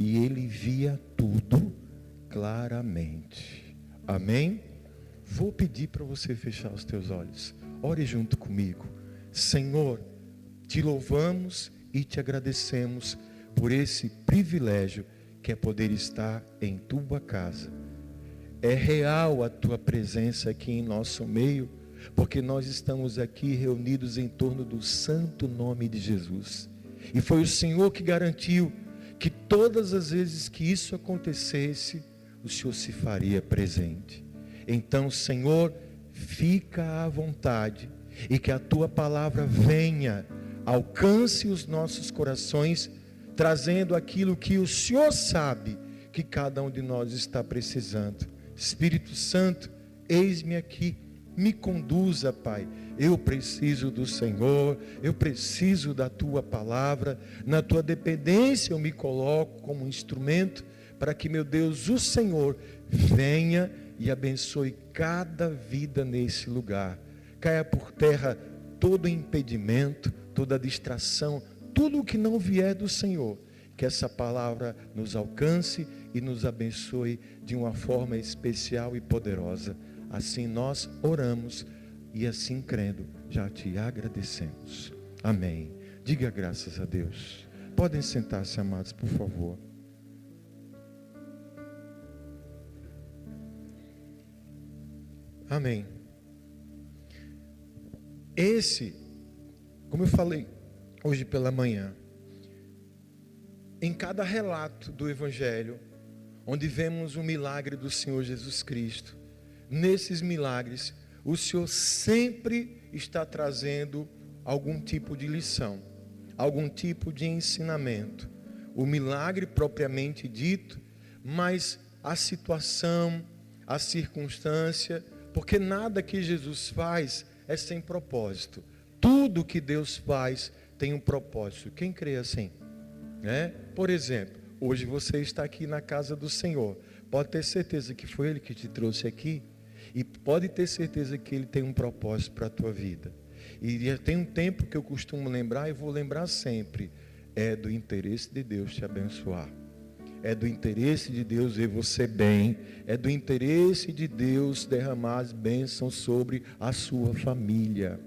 e ele via tudo claramente. Amém? Vou pedir para você fechar os teus olhos. Ore junto comigo. Senhor, te louvamos e te agradecemos por esse privilégio que é poder estar em tua casa. É real a tua presença aqui em nosso meio, porque nós estamos aqui reunidos em torno do santo nome de Jesus. E foi o Senhor que garantiu que todas as vezes que isso acontecesse, o Senhor se faria presente. Então, Senhor, fica à vontade e que a tua palavra venha, alcance os nossos corações, trazendo aquilo que o Senhor sabe que cada um de nós está precisando. Espírito Santo, eis-me aqui, me conduza, Pai. Eu preciso do Senhor, eu preciso da tua palavra. Na tua dependência eu me coloco como instrumento para que, meu Deus, o Senhor venha e abençoe cada vida nesse lugar. Caia por terra todo impedimento, toda distração, tudo o que não vier do Senhor. Que essa palavra nos alcance e nos abençoe de uma forma especial e poderosa. Assim nós oramos e assim crendo, já te agradecemos. Amém. Diga graças a Deus. Podem sentar-se, amados, por favor. Amém. Como eu falei hoje pela manhã, em cada relato do Evangelho, onde vemos o milagre do Senhor Jesus Cristo, nesses milagres, o Senhor sempre está trazendo algum tipo de lição, algum tipo de ensinamento. O milagre propriamente dito, mas a situação, a circunstância, porque nada que Jesus faz é sem propósito. Tudo que Deus faz tem um propósito. Quem crê assim? Por exemplo, hoje você está aqui na casa do Senhor. Pode ter certeza que foi Ele que te trouxe aqui. E pode ter certeza que Ele tem um propósito para a tua vida. E já tem um tempo que eu costumo lembrar e vou lembrar sempre. É do interesse de Deus te abençoar. É do interesse de Deus ver você bem. É do interesse de Deus derramar as bênçãos sobre a sua família.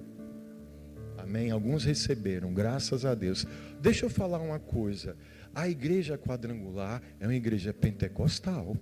Amém? Alguns receberam, graças a Deus. Deixa eu falar uma coisa. A igreja quadrangular é uma igreja pentecostal.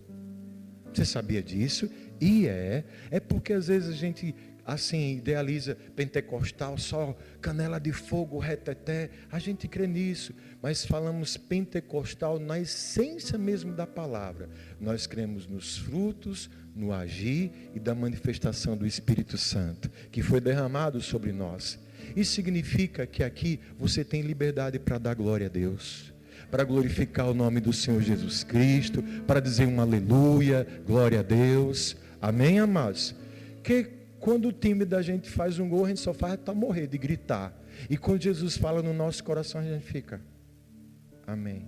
Você sabia disso? E é porque às vezes a gente assim idealiza pentecostal, só canela de fogo, reteté. A gente crê nisso, mas falamos pentecostal na essência mesmo da palavra. Nós cremos nos frutos, no agir e da manifestação do Espírito Santo, que foi derramado sobre nós. Isso significa que aqui você tem liberdade para dar glória a Deus, para glorificar o nome do Senhor Jesus Cristo, para dizer um aleluia, glória a Deus. Amém, amados? Que quando o time da gente faz um gol, a gente só faz até morrer de gritar. E quando Jesus fala no nosso coração, a gente fica, amém,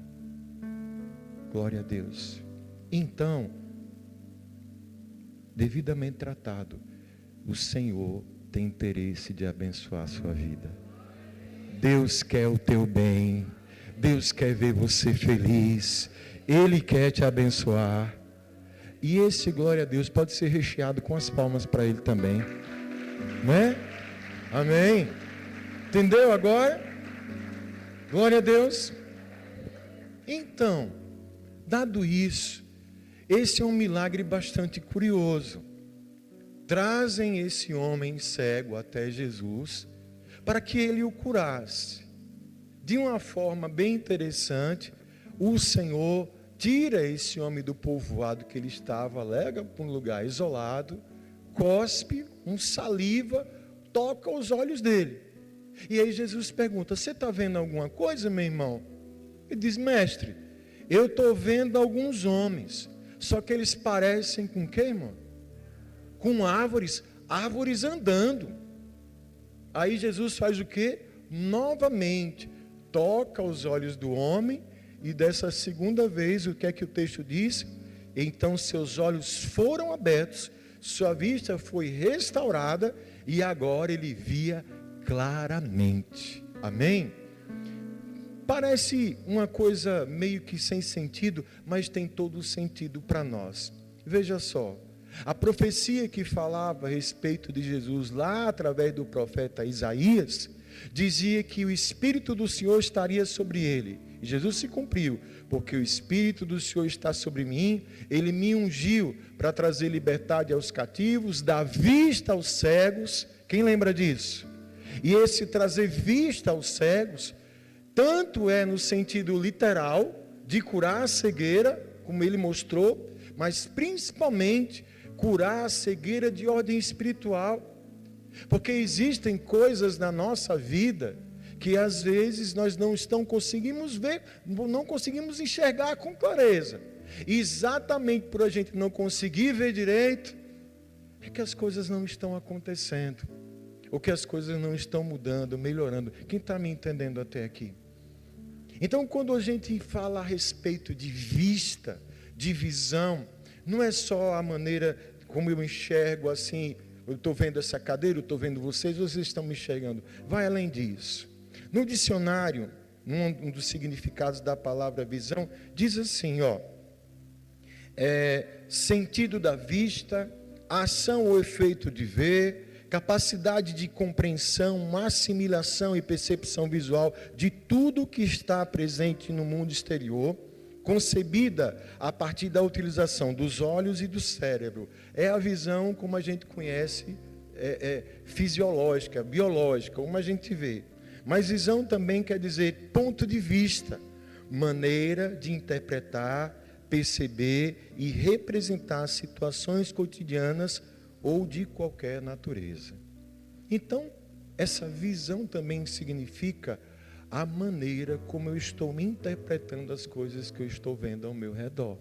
glória a Deus. Então, devidamente tratado, o Senhor tem interesse de abençoar a sua vida. Deus quer o teu bem. Deus quer ver você feliz. Ele quer te abençoar. E esse glória a Deus pode ser recheado com as palmas para Ele também, né? Amém? Entendeu agora? Glória a Deus. Então, dado isso, esse é um milagre bastante curioso. Trazem esse homem cego até Jesus para que ele o curasse. De uma forma bem interessante, o Senhor tira esse homem do povoado que ele estava, leva para um lugar isolado, cospe um saliva, toca os olhos dele. E aí Jesus pergunta, você está vendo alguma coisa, meu irmão? Ele diz, mestre, eu estou vendo alguns homens, só que eles parecem com quê, irmão? Com árvores andando. Aí Jesus faz o quê? Novamente, toca os olhos do homem, e dessa segunda vez, o que é que o texto diz? Então seus olhos foram abertos, sua vista foi restaurada, e agora ele via claramente. Amém? Parece uma coisa meio que sem sentido, mas tem todo o sentido para nós. Veja só, a profecia que falava a respeito de Jesus lá através do profeta Isaías, dizia que o Espírito do Senhor estaria sobre ele. E Jesus se cumpriu, porque o Espírito do Senhor está sobre mim, ele me ungiu para trazer liberdade aos cativos, dar vista aos cegos. Quem lembra disso? E esse trazer vista aos cegos, tanto é no sentido literal, de curar a cegueira, como ele mostrou, mas principalmente curar a cegueira de ordem espiritual. Porque existem coisas na nossa vida que às vezes nós não conseguimos ver, não conseguimos enxergar com clareza. E exatamente por a gente não conseguir ver direito, é que as coisas não estão acontecendo, ou que as coisas não estão mudando, melhorando. Quem está me entendendo até aqui? Então, quando a gente fala a respeito de vista, de visão, não é só a maneira como eu enxergo assim, eu estou vendo essa cadeira, eu estou vendo vocês estão me enxergando. Vai além disso. No dicionário, um dos significados da palavra visão, diz assim, sentido da vista, ação ou efeito de ver, capacidade de compreensão, assimilação e percepção visual de tudo que está presente no mundo exterior, concebida a partir da utilização dos olhos e do cérebro. É a visão como a gente conhece, fisiológica, biológica, como a gente vê. Mas visão também quer dizer ponto de vista, maneira de interpretar, perceber e representar situações cotidianas ou de qualquer natureza. Então, essa visão também significa a maneira como eu estou me interpretando as coisas que eu estou vendo ao meu redor.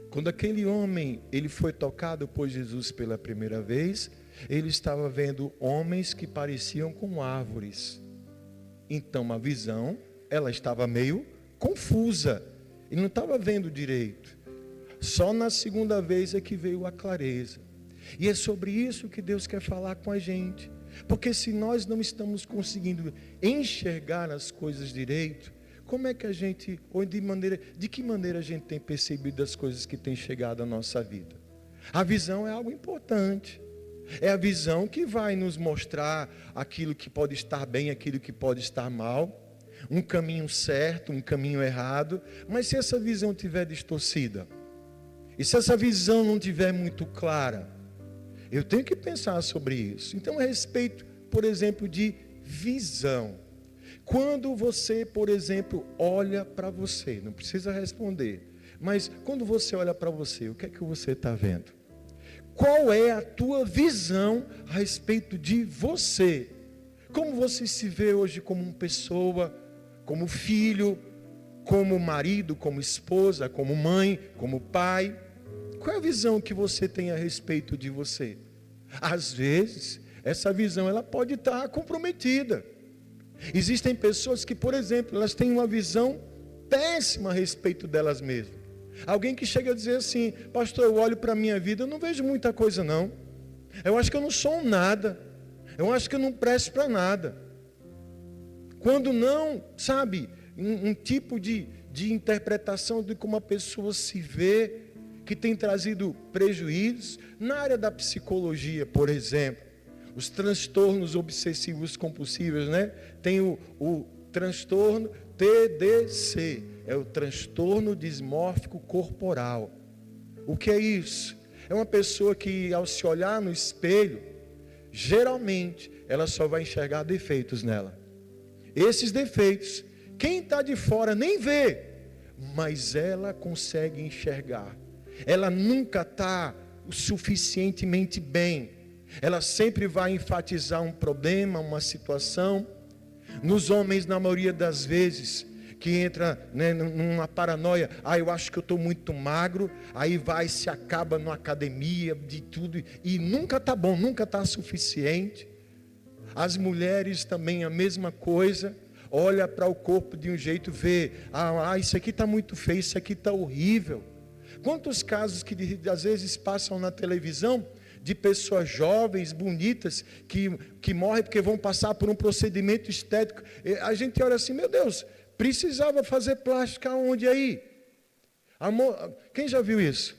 Quando aquele homem, ele foi tocado por Jesus pela primeira vez, ele estava vendo homens que pareciam com árvores. Então a visão, ela estava meio confusa. Ele não estava vendo direito. Só na segunda vez é que veio a clareza. E é sobre isso que Deus quer falar com a gente. Porque se nós não estamos conseguindo enxergar as coisas direito, como é que a gente, de que maneira a gente tem percebido as coisas que têm chegado à nossa vida? A visão é algo importante. É a visão que vai nos mostrar aquilo que pode estar bem, aquilo que pode estar mal, um caminho certo, um caminho errado. Mas se essa visão estiver distorcida, e se essa visão não estiver muito clara, eu tenho que pensar sobre isso. Então, a respeito, por exemplo, de visão. Quando você, por exemplo, olha para você, não precisa responder, mas quando você olha para você, o que é que você está vendo? Qual é a tua visão a respeito de você? Como você se vê hoje como uma pessoa, como filho, como marido, como esposa, como mãe, como pai? Qual é a visão que você tem a respeito de você? Às vezes, essa visão ela pode estar comprometida. Existem pessoas que, por exemplo, elas têm uma visão péssima a respeito delas mesmas. Alguém que chega a dizer assim: pastor, eu olho para a minha vida, eu não vejo muita coisa não. Eu acho que eu não sou um nada. Eu acho que eu não presto para nada. Quando não, sabe, um tipo de interpretação de como a pessoa se vê, que tem trazido prejuízos. Na área da psicologia, por exemplo, os transtornos obsessivos compulsivos, né? Tem o transtorno TDC, é o transtorno dismórfico corporal. O que é isso? É uma pessoa que, ao se olhar no espelho, geralmente, ela só vai enxergar defeitos nela. Esses defeitos, quem está de fora nem vê, mas ela consegue enxergar. Ela nunca está o suficientemente bem. Ela sempre vai enfatizar um problema, uma situação. Nos homens, na maioria das vezes, que entra, né, numa paranoia, eu acho que eu estou muito magro, aí vai, se acaba na academia, de tudo, e nunca está bom, nunca está suficiente. As mulheres também a mesma coisa, olha para o corpo de um jeito, vê, isso aqui está muito feio, isso aqui está horrível. Quantos casos que às vezes passam na televisão, de pessoas jovens, bonitas, que morrem porque vão passar por um procedimento estético. A gente olha assim, meu Deus, precisava fazer plástica onde aí? Quem já viu isso?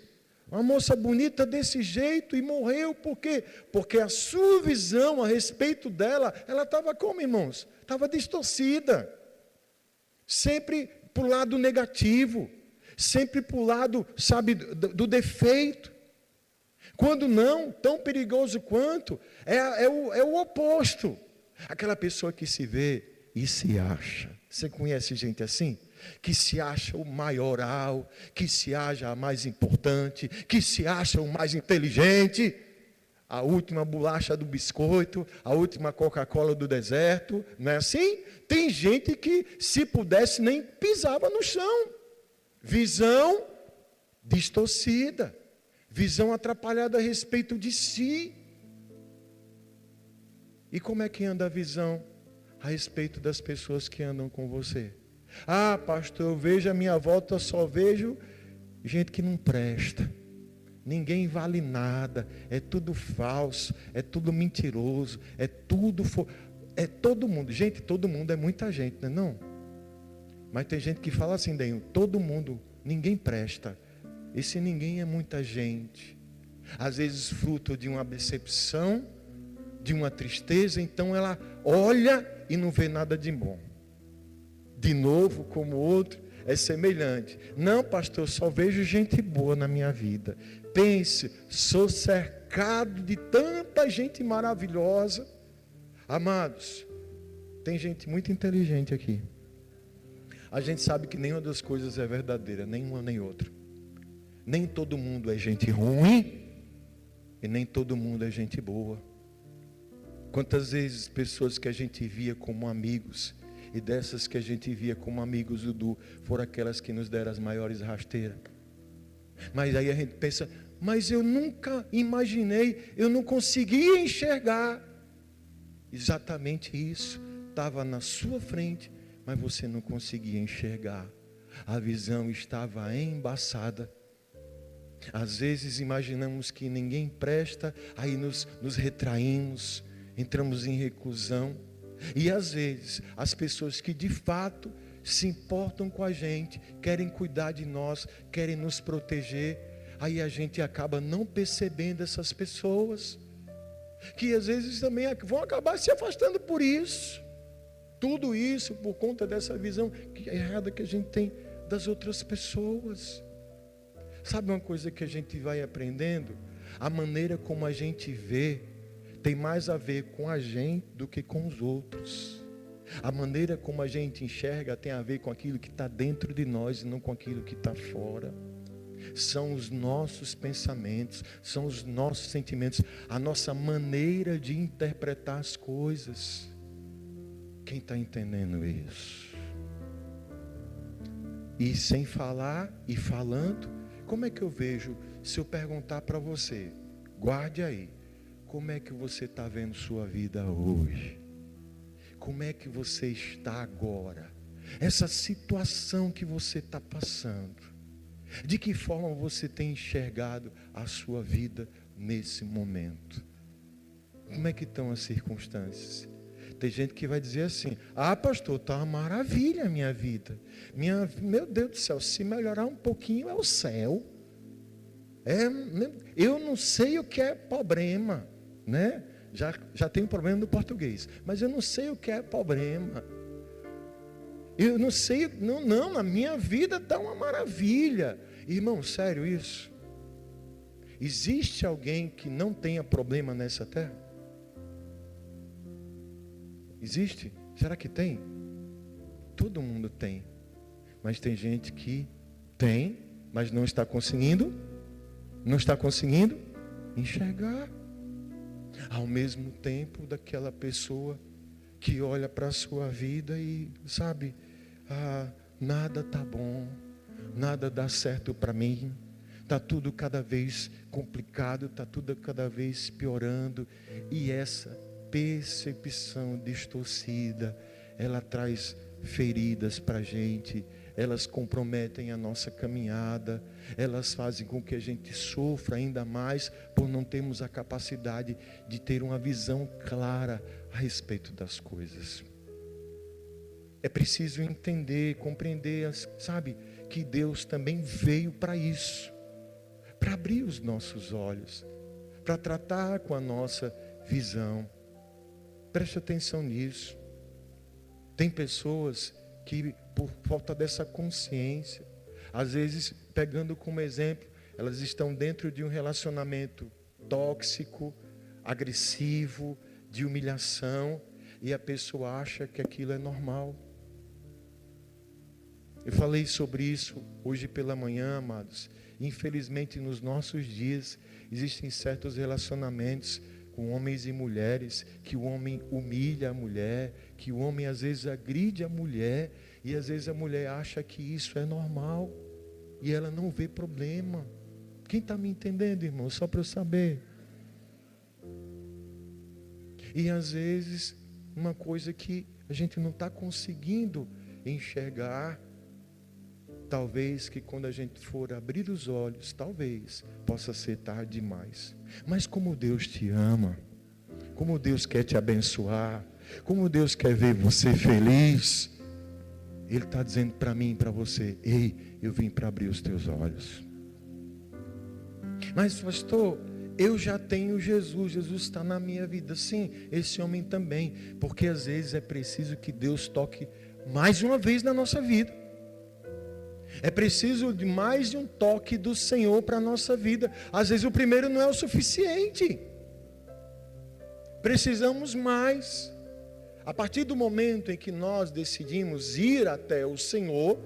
Uma moça bonita desse jeito e morreu, por quê? Porque a sua visão a respeito dela, ela estava como, irmãos? Estava distorcida. Sempre para o lado negativo, sempre para o lado, sabe, do defeito. Quando não, tão perigoso quanto, é o oposto. Aquela pessoa que se vê e se acha. Você conhece gente assim? Que se acha o maioral, que se acha a mais importante, que se acha o mais inteligente, a última bolacha do biscoito, a última Coca-Cola do deserto, não é assim? Tem gente que, se pudesse, nem pisava no chão. Visão distorcida, visão atrapalhada a respeito de si. E como é que anda a visão a respeito das pessoas que andam com você? Ah, pastor, eu vejo a minha volta, só vejo gente que não presta. Ninguém vale nada, é tudo falso, é tudo mentiroso, é todo mundo. Gente, todo mundo é muita gente, não é não? Mas tem gente que fala assim, Denho, todo mundo, ninguém presta. Esse ninguém é muita gente. Às vezes fruto de uma decepção, de uma tristeza, então ela olha e não vê nada de bom. De novo, como o outro, é semelhante. Não, pastor, só vejo gente boa na minha vida. Pense, sou cercado de tanta gente maravilhosa. Amados, tem gente muito inteligente aqui. A gente sabe que nenhuma das coisas é verdadeira, nenhuma nem outra. Nem todo mundo é gente ruim e nem todo mundo é gente boa. Quantas vezes pessoas que a gente via como amigos, e dessas que a gente via como amigos do foram aquelas que nos deram as maiores rasteiras. Mas aí a gente pensa, mas eu nunca imaginei, eu não conseguia enxergar. Exatamente isso, estava na sua frente, mas você não conseguia enxergar. A visão estava embaçada. Às vezes imaginamos que ninguém presta, aí nos retraímos, entramos em reclusão. E às vezes, as pessoas que de fato se importam com a gente, querem cuidar de nós, querem nos proteger, aí a gente acaba não percebendo essas pessoas, que às vezes também vão acabar se afastando por isso. Tudo isso por conta dessa visão errada que a gente tem das outras pessoas. Sabe uma coisa que a gente vai aprendendo? A maneira como a gente vê tem mais a ver com a gente do que com os outros. A maneira como a gente enxerga tem a ver com aquilo que está dentro de nós e não com aquilo que está fora. São os nossos pensamentos, são os nossos sentimentos, a nossa maneira de interpretar as coisas. Quem está entendendo isso? E sem falar e falando, como é que eu vejo, se eu perguntar para você, guarde aí, como é que você está vendo sua vida hoje? Como é que você está agora? Essa situação que você está passando, de que forma você tem enxergado a sua vida nesse momento? Como é que estão as circunstâncias? Tem gente que vai dizer assim, ah pastor, está uma maravilha a minha vida. Meu Deus do céu, se melhorar um pouquinho é o céu. Eu não sei o que é problema, né? Já tenho problema no português, mas eu não sei o que é problema. Eu não sei, não, na minha vida está uma maravilha. Irmão, sério isso? Existe alguém que não tenha problema nessa terra? Existe? Será que tem? Todo mundo tem. Mas tem gente que tem, mas não está conseguindo enxergar. Ao mesmo tempo daquela pessoa que olha para a sua vida e sabe, nada está bom, nada dá certo para mim, está tudo cada vez complicado, está tudo cada vez piorando. E essa percepção distorcida, ela traz feridas para a gente, elas comprometem a nossa caminhada, elas fazem com que a gente sofra ainda mais por não termos a capacidade de ter uma visão clara a respeito das coisas. É preciso entender, compreender, sabe, que Deus também veio para isso, para abrir os nossos olhos, para tratar com a nossa visão. Preste atenção nisso. Tem pessoas que, por falta dessa consciência, às vezes, pegando como exemplo, elas estão dentro de um relacionamento tóxico, agressivo, de humilhação, e a pessoa acha que aquilo é normal. Eu falei sobre isso hoje pela manhã, amados. Infelizmente, nos nossos dias, existem certos relacionamentos com homens e mulheres, que o homem humilha a mulher, que o homem às vezes agride a mulher, e às vezes a mulher acha que isso é normal, e ela não vê problema. Quem está me entendendo, irmão? Só para eu saber. E às vezes, uma coisa que a gente não está conseguindo enxergar, talvez que quando a gente for abrir os olhos, talvez possa ser tarde demais. Mas como Deus te ama, como Deus quer te abençoar, como Deus quer ver você feliz, Ele está dizendo para mim e para você: ei, eu vim para abrir os teus olhos. Mas pastor, eu já tenho Jesus, Jesus está na minha vida. Sim, esse homem também, porque às vezes é preciso que Deus toque mais uma vez na nossa vida. É preciso de mais de um toque do Senhor para a nossa vida. Às vezes o primeiro não é o suficiente. Precisamos mais. A partir do momento em que nós decidimos ir até o Senhor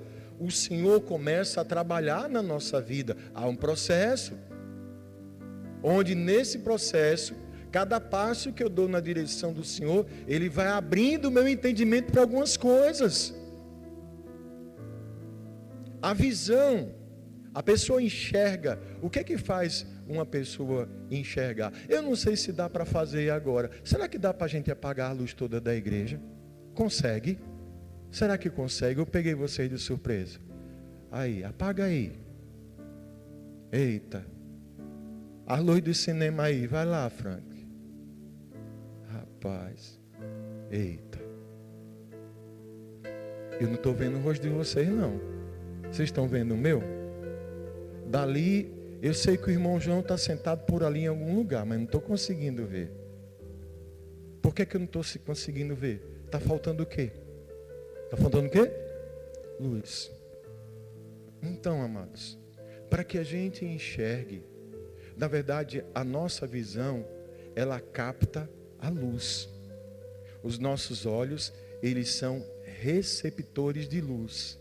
começa a trabalhar na nossa vida. Há um processo, onde nesse processo, cada passo que eu dou na direção do Senhor, Ele vai abrindo o meu entendimento para algumas coisas. A visão, a pessoa enxerga. O que é que faz uma pessoa enxergar? Eu não sei se dá para fazer agora. Será que dá para a gente apagar a luz toda da igreja? Consegue? Será que consegue? Eu peguei vocês de surpresa. Aí, apaga aí. Eita. A luz do cinema aí. Vai lá, Frank. Rapaz. Eita. Eu não estou vendo o rosto de vocês, não. Vocês estão vendo o meu? Dali, eu sei que o irmão João está sentado por ali em algum lugar, mas não estou conseguindo ver. Por que eu não estou conseguindo ver? Está faltando o quê? Está faltando o quê? Luz. Então, amados, para que a gente enxergue, na verdade, a nossa visão, ela capta a luz. Os nossos olhos, eles são receptores de luz.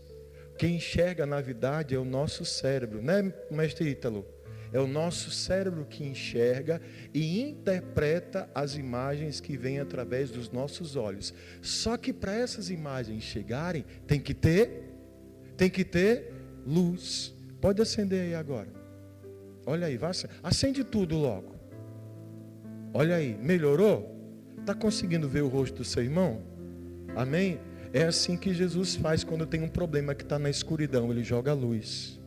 Quem enxerga, na verdade, é o nosso cérebro, né, mestre Ítalo? É o nosso cérebro que enxerga e interpreta as imagens que vêm através dos nossos olhos. Só que para essas imagens chegarem, tem que ter luz. Pode acender aí agora. Olha aí, acende tudo logo. Olha aí, melhorou? Está conseguindo ver o rosto do seu irmão? Amém? É assim que Jesus faz quando tem um problema que está na escuridão, Ele joga a luz.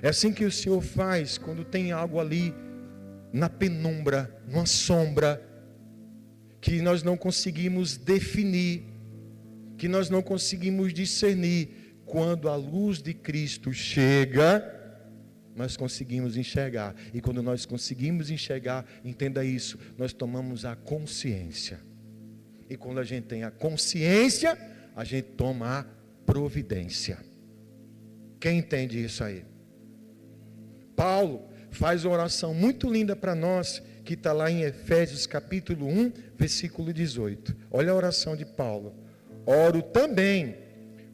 É assim que o Senhor faz quando tem algo ali na penumbra, numa sombra, que nós não conseguimos definir, que nós não conseguimos discernir. Quando a luz de Cristo chega, nós conseguimos enxergar. E quando nós conseguimos enxergar, entenda isso, nós tomamos a consciência. E quando a gente tem a consciência, a gente toma a providência. Quem entende isso aí? Paulo faz uma oração muito linda para nós, que está lá em Efésios capítulo 1, versículo 18. Olha a oração de Paulo. Oro também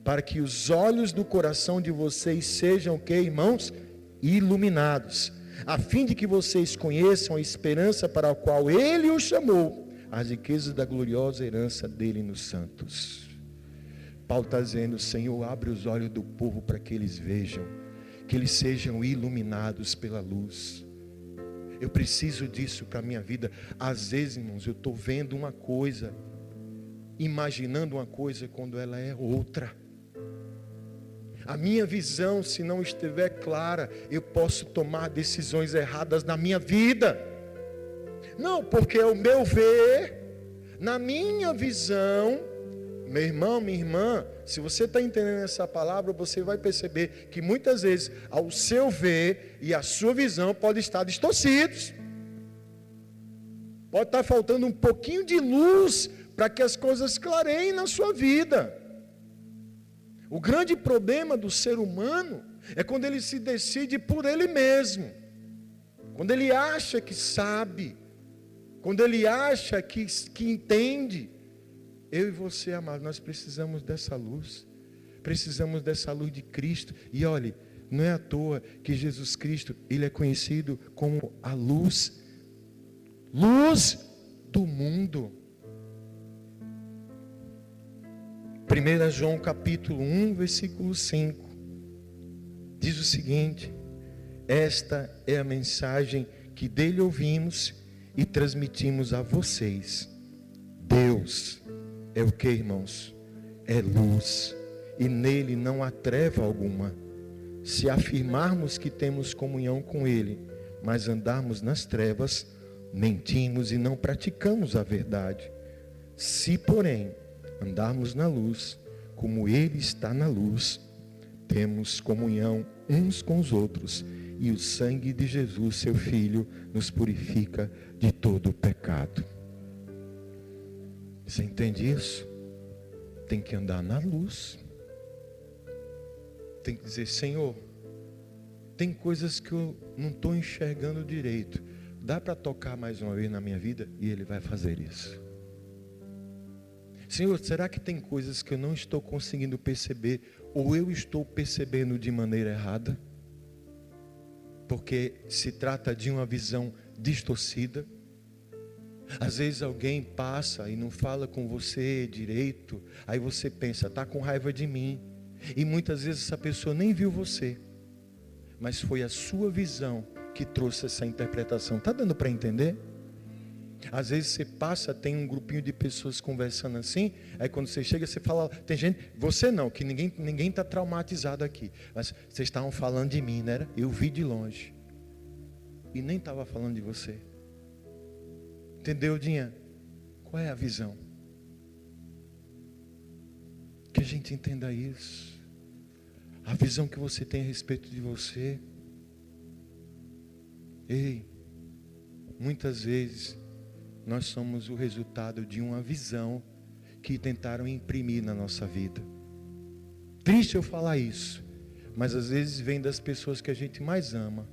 para que os olhos do coração de vocês sejam, o que, irmãos? Iluminados, a fim de que vocês conheçam a esperança para a qual Ele os chamou, as riquezas da gloriosa herança dele nos santos. Paulo está dizendo: Senhor, abre os olhos do povo para que eles vejam, que eles sejam iluminados pela luz. Eu preciso disso para a minha vida. Às vezes, irmãos, eu estou vendo uma coisa, imaginando uma coisa, quando ela é outra. A minha visão, se não estiver clara, eu posso tomar decisões erradas na minha vida. Não, porque é o meu ver, na minha visão. Meu irmão, minha irmã, se você está entendendo essa palavra, você vai perceber que muitas vezes ao seu ver e a sua visão podem estar distorcidos. Pode estar faltando um pouquinho de luz para que as coisas clareiem na sua vida. O grande problema do ser humano é quando ele se decide por ele mesmo. Quando ele acha que sabe. Quando ele acha que entende. Eu e você, amado, nós precisamos dessa luz. Precisamos dessa luz de Cristo. E olhe, não é à toa que Jesus Cristo, ele é conhecido como a luz do mundo. 1 João capítulo 1, versículo 5. Diz o seguinte: esta é a mensagem que dele ouvimos e transmitimos a vocês. Deus é o que, irmãos? É luz, e nele não há treva alguma. Se afirmarmos que temos comunhão com ele, mas andarmos nas trevas, mentimos e não praticamos a verdade. Se, porém, andarmos na luz, como ele está na luz, temos comunhão uns com os outros, e o sangue de Jesus, seu Filho, nos purifica de todo o pecado. Você entende isso? Tem que andar na luz. Tem que dizer: Senhor, tem coisas que eu não estou enxergando direito. Dá para tocar mais uma vez na minha vida? E Ele vai fazer isso. Senhor, será que tem coisas que eu não estou conseguindo perceber, ou eu estou percebendo de maneira errada? Porque se trata de uma visão distorcida. Às vezes alguém passa e não fala com você direito, aí você pensa: está com raiva de mim. E muitas vezes essa pessoa nem viu você, mas foi a sua visão que trouxe essa interpretação. Está dando para entender? Às vezes você passa, tem um grupinho de pessoas conversando assim, aí quando você chega, você fala, tem gente, você não, que ninguém está traumatizado aqui, mas vocês estavam falando de mim, não era? Eu vi de longe, e nem estava falando de você. Entendeu, Dinha? Qual é a visão? Que a gente entenda isso. A visão que você tem a respeito de você. Ei, muitas vezes nós somos o resultado de uma visão que tentaram imprimir na nossa vida. Triste eu falar isso, mas às vezes vem das pessoas que a gente mais ama.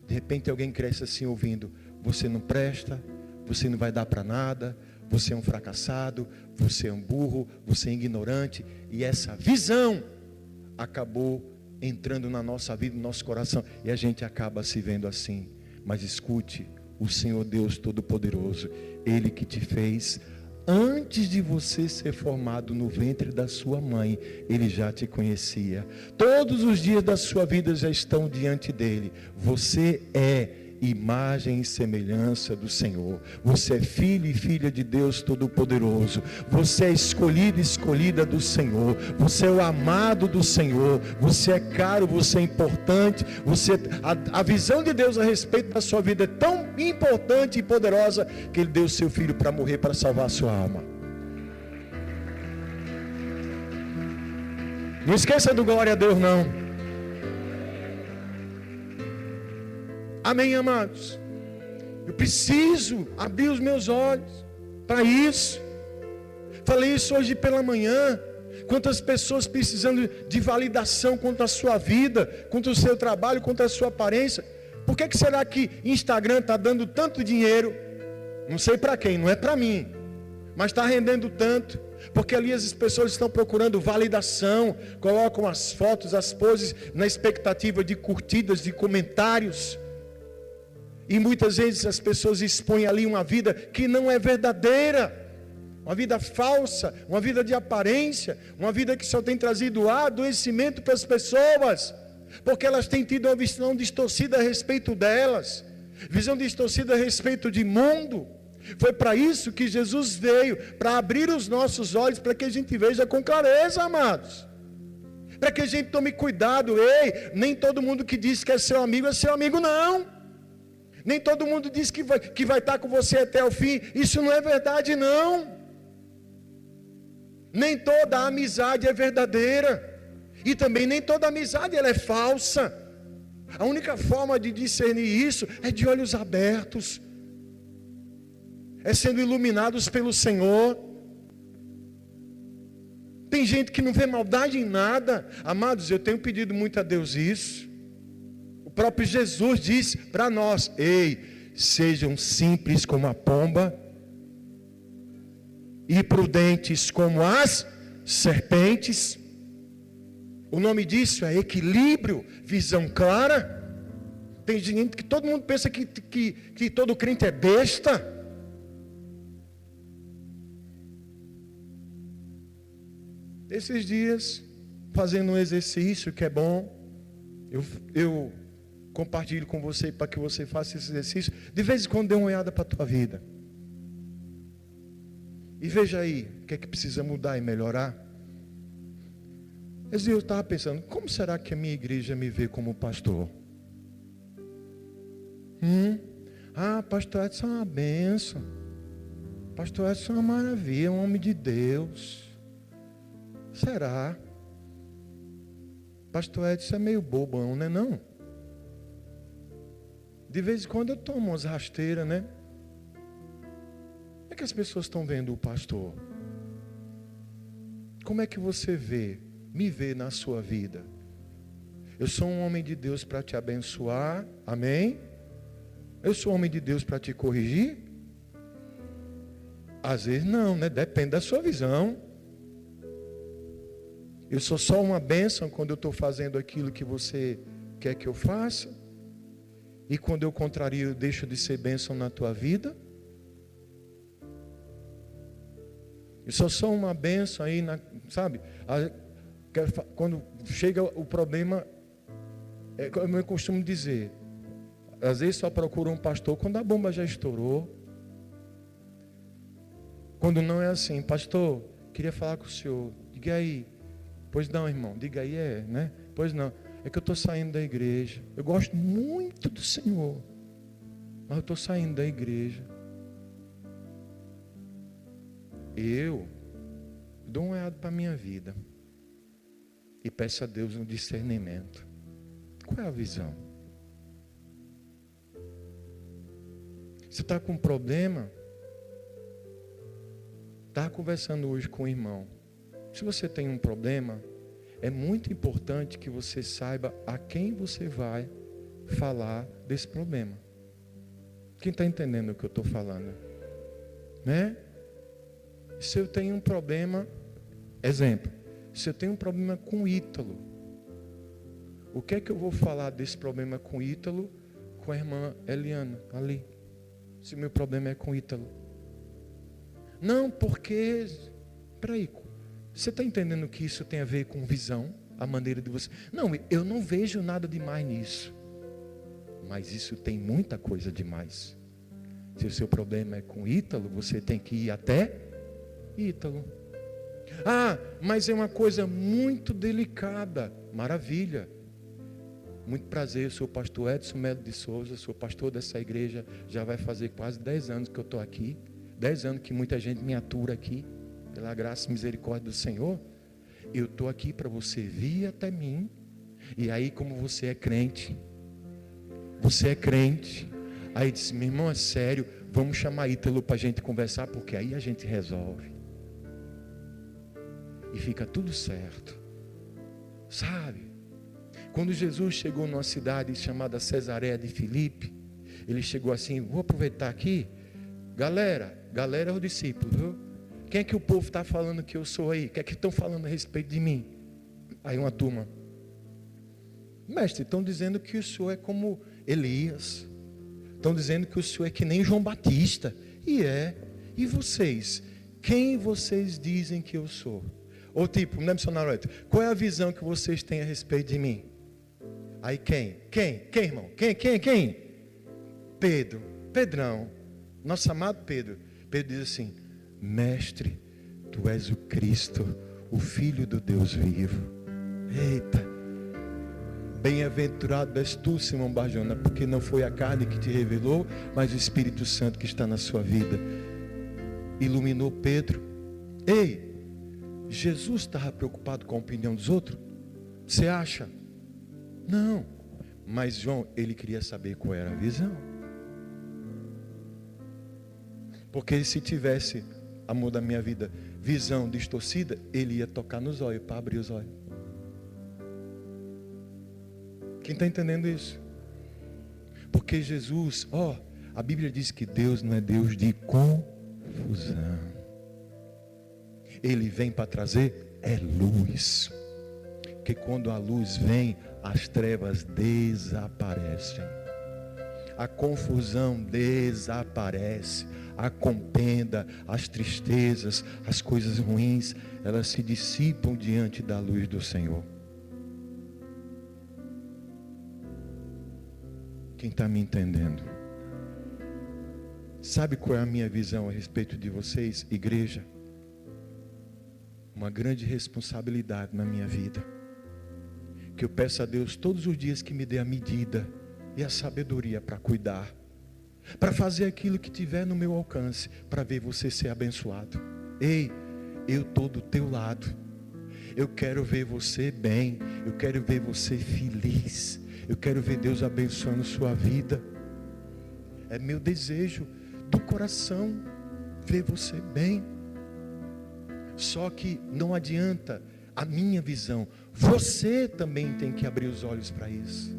De repente alguém cresce assim ouvindo: você não presta, você não vai dar para nada, você é um fracassado, você é um burro, você é ignorante. E essa visão acabou entrando na nossa vida, no nosso coração, e a gente acaba se vendo assim. Mas escute, o Senhor Deus Todo-Poderoso, Ele que te fez antes de você ser formado no ventre da sua mãe, Ele já te conhecia. Todos os dias da sua vida já estão diante dEle. Você é imagem e semelhança do Senhor. Você é filho e filha de Deus Todo-Poderoso. Você é escolhido e escolhida do Senhor. Você é o amado do Senhor. Você é caro, você é importante. A visão de Deus a respeito da sua vida é tão importante e poderosa que Ele deu o seu Filho para morrer, para salvar a sua alma. Não esqueça do glória a Deus, não. Amém, amados? Eu preciso abrir os meus olhos para isso. Falei isso hoje pela manhã. Quantas pessoas precisando de validação contra a sua vida, contra o seu trabalho, contra a sua aparência. Por que será que Instagram está dando tanto dinheiro? Não sei para quem, não é para mim, mas está rendendo tanto. Porque ali as pessoas estão procurando validação, colocam as fotos, as poses na expectativa de curtidas, de comentários. E muitas vezes as pessoas expõem ali uma vida que não é verdadeira, uma vida falsa, uma vida de aparência, uma vida que só tem trazido adoecimento para as pessoas, porque elas têm tido uma visão distorcida a respeito delas, visão distorcida a respeito de mundo. Foi para isso que Jesus veio, para abrir os nossos olhos, para que a gente veja com clareza, amados. para que a gente tome cuidado. Ei, nem todo mundo que diz que é seu amigo não. Nem todo mundo diz que vai estar com você até o fim. Isso não é verdade não. Nem toda amizade é verdadeira. E também nem toda amizade ela é falsa. A única forma de discernir isso é de olhos abertos, é sendo iluminados pelo Senhor. Tem gente que não vê maldade em nada. Amados, eu tenho pedido muito a Deus isso. O próprio Jesus disse para nós: ei, sejam simples como a pomba e prudentes como as serpentes. O nome disso é equilíbrio, visão clara. Tem gente que todo mundo pensa que todo crente é besta. Esses dias, fazendo um exercício que é bom, eu compartilho com você para que você faça esse exercício. De vez em quando dê uma olhada para a tua vida. E veja aí, o que é que precisa mudar e melhorar. Eu estava pensando, como será que a minha igreja me vê como pastor? Pastor Edson é uma bênção. Pastor Edson é uma maravilha, é um homem de Deus. Será? Pastor Edson é meio bobão, né não? De vez em quando eu tomo umas rasteiras, né? Como é que as pessoas estão vendo o pastor? Como é que você me vê na sua vida? Eu sou um homem de Deus para te abençoar, amém? Eu sou um homem de Deus para te corrigir? Às vezes não, né? Depende da sua visão. Eu sou só uma bênção quando eu estou fazendo aquilo que você quer que eu faça? E quando eu contrario, eu deixo de ser bênção na tua vida? Eu sou só uma bênção aí, sabe? Quando chega o problema, como eu costumo dizer, às vezes só procura um pastor quando a bomba já estourou. Quando não é assim, pastor, queria falar com o senhor, diga aí. Pois não, irmão, diga aí, né? Pois não, é que eu estou saindo da igreja. Eu gosto muito do Senhor, mas eu estou saindo da igreja. Eu dou uma olhada para a minha vida e peço a Deus um discernimento. Qual é a visão? Você está com um problema? Estava conversando hoje com o irmão. Se você tem um problema, é muito importante que você saiba a quem você vai falar desse problema. Quem está entendendo o que eu estou falando? Né? Se eu tenho um problema, exemplo, se eu tenho um problema com o Ítalo, o que é que eu vou falar desse problema com o Ítalo, com a irmã Eliana, ali? Se o meu problema é com o Ítalo. Não, porque... Peraí, você está entendendo que isso tem a ver com visão? A maneira de você... Não, eu não vejo nada demais nisso. Mas isso tem muita coisa demais. Se o seu problema é com Ítalo, você tem que ir até Ítalo. Mas é uma coisa muito delicada. Maravilha. Muito prazer, eu sou o pastor Edson Melo de Souza, sou pastor dessa igreja, já vai fazer quase 10 anos que eu estou aqui. 10 anos que muita gente me atura aqui. Pela graça e misericórdia do Senhor, eu estou aqui para você vir até mim. E aí, como você é crente, aí disse, meu irmão, é sério, vamos chamar Ítalo para a gente conversar, porque aí a gente resolve. E fica tudo certo. Sabe? Quando Jesus chegou numa cidade chamada Cesareia de Filipe, ele chegou assim, vou aproveitar aqui, galera é o discípulo, viu? Quem é que o povo está falando que eu sou aí? O que é que estão falando a respeito de mim? Aí uma turma. Mestre, estão dizendo que o senhor é como Elias. Estão dizendo que o senhor é que nem João Batista. E é. E vocês? Quem vocês dizem que eu sou? Ou tipo, não é missionário, qual é a visão que vocês têm a respeito de mim? Aí quem? Quem, irmão? Quem? Pedrão. Nosso amado Pedro. Pedro diz assim, Mestre, tu és o Cristo, o Filho do Deus vivo. Eita. Bem-aventurado és tu, Simão Barjona, porque não foi a carne que te revelou, mas o Espírito Santo que está na sua vida. Iluminou Pedro. Ei, Jesus estava preocupado com a opinião dos outros? Você acha? Não. Mas João, ele queria saber qual era a visão. Porque se tivesse, amor da minha vida, visão distorcida, ele ia tocar nos olhos para abrir os olhos. Quem está entendendo isso? Porque Jesus, a Bíblia diz que Deus não é Deus de confusão. Ele vem para trazer luz. Porque quando a luz vem, as trevas desaparecem. A confusão desaparece. A contenda, as tristezas, as coisas ruins, elas se dissipam diante da luz do Senhor. Quem está me entendendo? Sabe qual é a minha visão a respeito de vocês, igreja? Uma grande responsabilidade na minha vida, que eu peço a Deus todos os dias que me dê a medida e a sabedoria para cuidar, para fazer aquilo que tiver no meu alcance, para ver você ser abençoado. Ei, eu estou do teu lado, eu quero ver você bem, eu quero ver você feliz, eu quero ver Deus abençoando sua vida. É meu desejo do coração ver você bem. Só que não adianta a minha visão, você também tem que abrir os olhos para isso.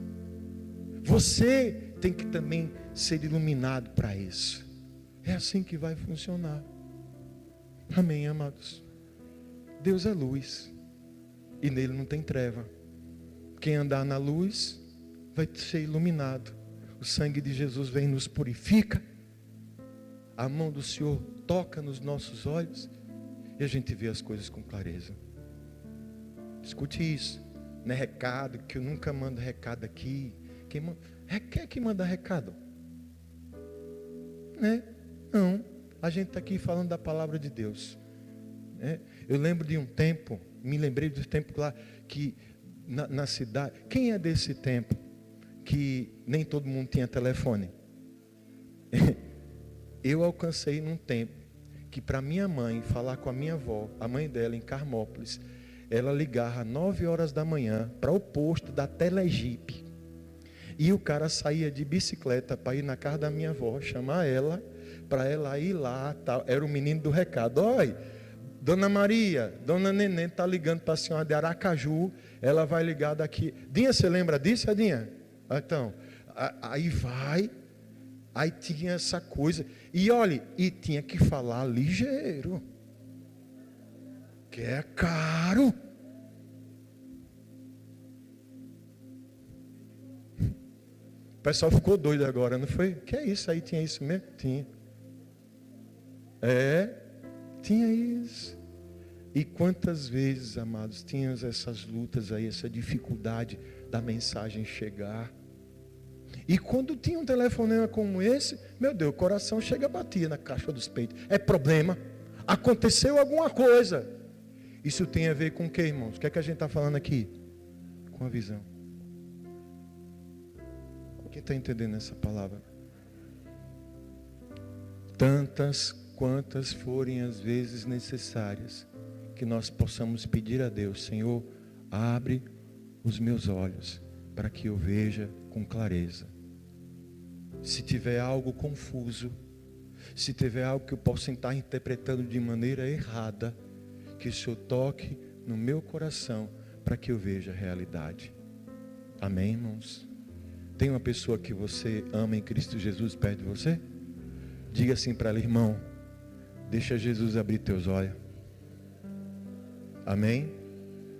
Você tem que também ser iluminado para isso. É assim que vai funcionar. Amém, amados? Deus é luz e nele não tem treva. Quem andar na luz vai ser iluminado. O sangue de Jesus vem e nos purifica. A mão do Senhor toca nos nossos olhos e a gente vê as coisas com clareza. Escute isso. Não é recado, que eu nunca mando recado aqui. Quem é que manda recado? Não. A gente está aqui falando da palavra de Deus. Eu lembro de um tempo, me lembrei do tempo lá que na cidade. Quem é desse tempo que nem todo mundo tinha telefone? Eu alcancei num tempo que para minha mãe falar com a minha avó, a mãe dela em Carmópolis, ela ligava às 9 horas da manhã para o posto da Telegipe. E o cara saía de bicicleta para ir na casa da minha avó, chamar ela, para ela ir lá, tal. Era o menino do recado. Oi, Dona Maria, Dona Neném está ligando para a senhora de Aracaju, ela vai ligar daqui. Dinha, você lembra disso, Dinha? Então, aí vai, aí tinha essa coisa. E olha, e tinha que falar ligeiro, que é caro. O pessoal ficou doido agora, não foi? Que é isso aí? Tinha isso mesmo? Tinha. Tinha isso. E quantas vezes, amados, tínhamos essas lutas aí, essa dificuldade da mensagem chegar. E quando tinha um telefonema como esse, meu Deus, o coração chega a bater na caixa dos peitos. É problema. Aconteceu alguma coisa. Isso tem a ver com o que, irmãos? O que é que a gente está falando aqui? Com a visão. Quem está entendendo essa palavra? Tantas quantas forem as vezes necessárias, que nós possamos pedir a Deus: Senhor, abre os meus olhos, para que eu veja com clareza. Se tiver algo confuso, se tiver algo que eu possa estar interpretando de maneira errada, que o Senhor toque no meu coração, para que eu veja a realidade. Amém, irmãos? Tem uma pessoa que você ama em Cristo Jesus perto de você? Diga assim para ela: irmão, deixa Jesus abrir teus olhos. Amém?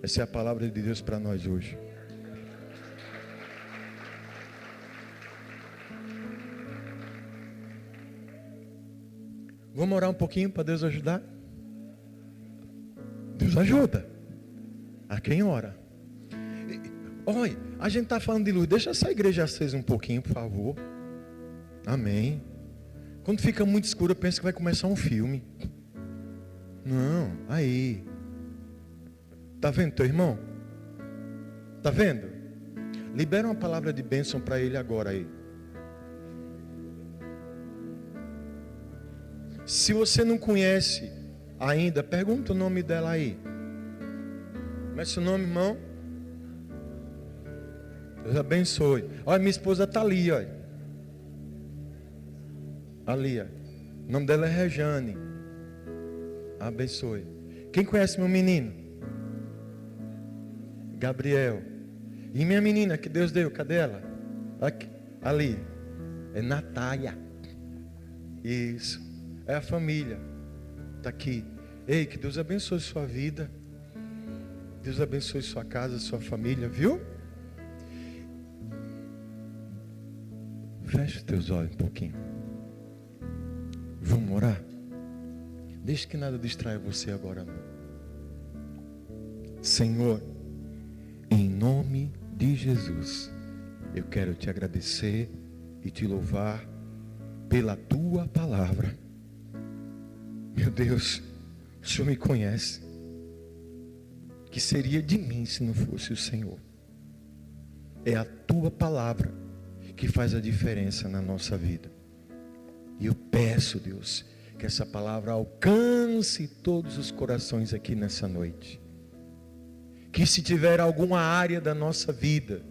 Essa é a palavra de Deus para nós hoje. Vamos orar um pouquinho para Deus ajudar? Deus ajuda a quem ora. Olha, a gente está falando de luz. Deixa essa igreja acesa um pouquinho, por favor. Amém. Quando fica muito escuro, eu penso que vai começar um filme. Não, aí. Está vendo teu irmão? Está vendo? Libera uma palavra de bênção para ele agora aí. Se você não conhece ainda, pergunta o nome dela aí. Como é seu nome, irmão? Deus abençoe. Olha, minha esposa está ali, olha. Ali, ó. O nome dela é Rejane. Abençoe. Quem conhece meu menino? Gabriel. E minha menina que Deus deu, cadê ela? Aqui, ali. É Natália. Isso. É a família. Está aqui. Ei, que Deus abençoe sua vida. Deus abençoe sua casa, sua família, viu? Feche os teus olhos um pouquinho. Vamos orar? Deixe que nada distraia você agora, não. Senhor, em nome de Jesus, eu quero te agradecer e te louvar pela tua palavra. Meu Deus, o Senhor me conhece. Que seria de mim se não fosse o Senhor? É a tua palavra que faz a diferença na nossa vida. E eu peço, Deus, que essa palavra alcance todos os corações aqui nessa noite. Que se tiver alguma área da nossa vida,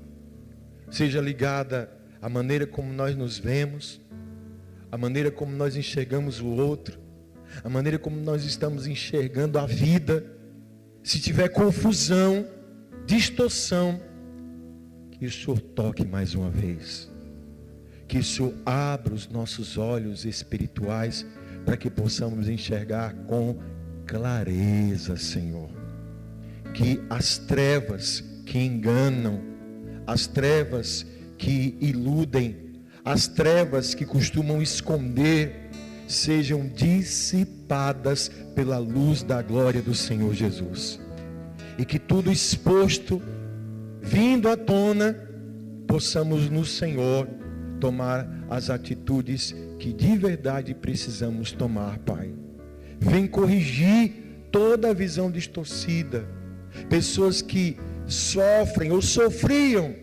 seja ligada à maneira como nós nos vemos, à maneira como nós enxergamos o outro, à maneira como nós estamos enxergando a vida, se tiver confusão, distorção, que o Senhor toque mais uma vez. Que o Senhor abra os nossos olhos espirituais para que possamos enxergar com clareza, Senhor. Que as trevas que enganam, as trevas que iludem, as trevas que costumam esconder, sejam dissipadas pela luz da glória do Senhor Jesus. E que tudo exposto, vindo à tona, possamos no Senhor tomar as atitudes que de verdade precisamos tomar, Pai. Vem corrigir toda a visão distorcida. Pessoas que sofrem ou sofriam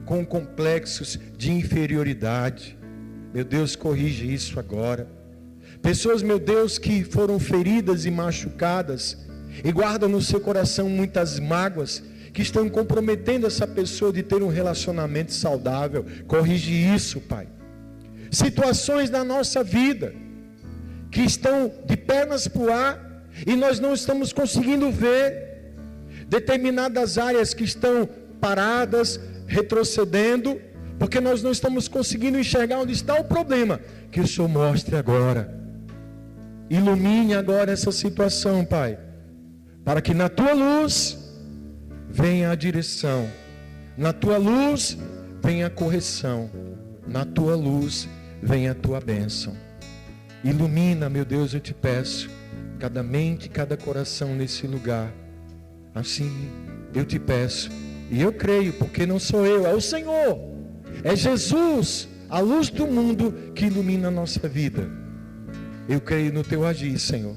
com complexos de inferioridade. Meu Deus, corrige isso agora. Pessoas, meu Deus, que foram feridas e machucadas e guardam no seu coração muitas mágoas que estão comprometendo essa pessoa de ter um relacionamento saudável. Corrige isso, Pai. Situações na nossa vida que estão de pernas para o ar e nós não estamos conseguindo ver. Determinadas áreas que estão paradas, retrocedendo, porque nós não estamos conseguindo enxergar onde está o problema. Que o Senhor mostre agora. Ilumine agora essa situação, Pai, para que na tua luz venha a direção, na tua luz venha a correção, na tua luz venha a tua bênção. Ilumina, meu Deus, eu te peço, cada mente, cada coração nesse lugar. Assim eu te peço, e eu creio, porque não sou eu, é o Senhor, é Jesus, a luz do mundo que ilumina a nossa vida. Eu creio no teu agir, Senhor.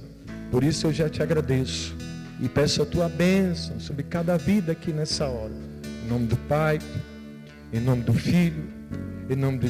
Por isso eu já te agradeço e peço a tua bênção sobre cada vida aqui nessa hora. Em nome do Pai, em nome do Filho, em nome do